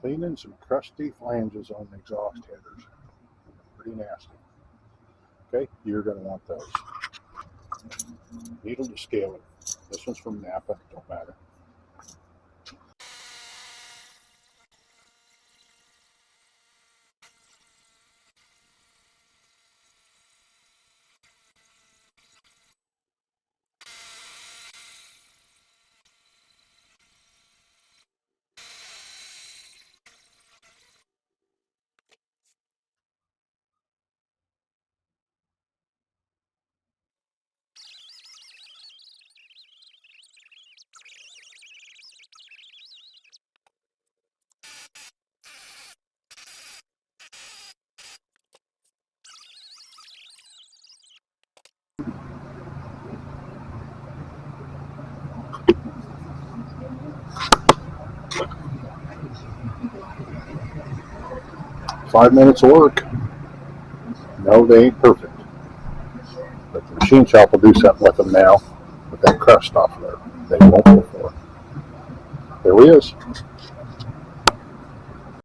Cleaning some crusty flanges on the exhaust headers. Pretty nasty. Okay, you're going to want those. Needle descaler. This one's from Napa, don't matter. Five minutes of work. No, they ain't perfect. But the machine shop will do something with them now with that crust off there. They won't before. There he is.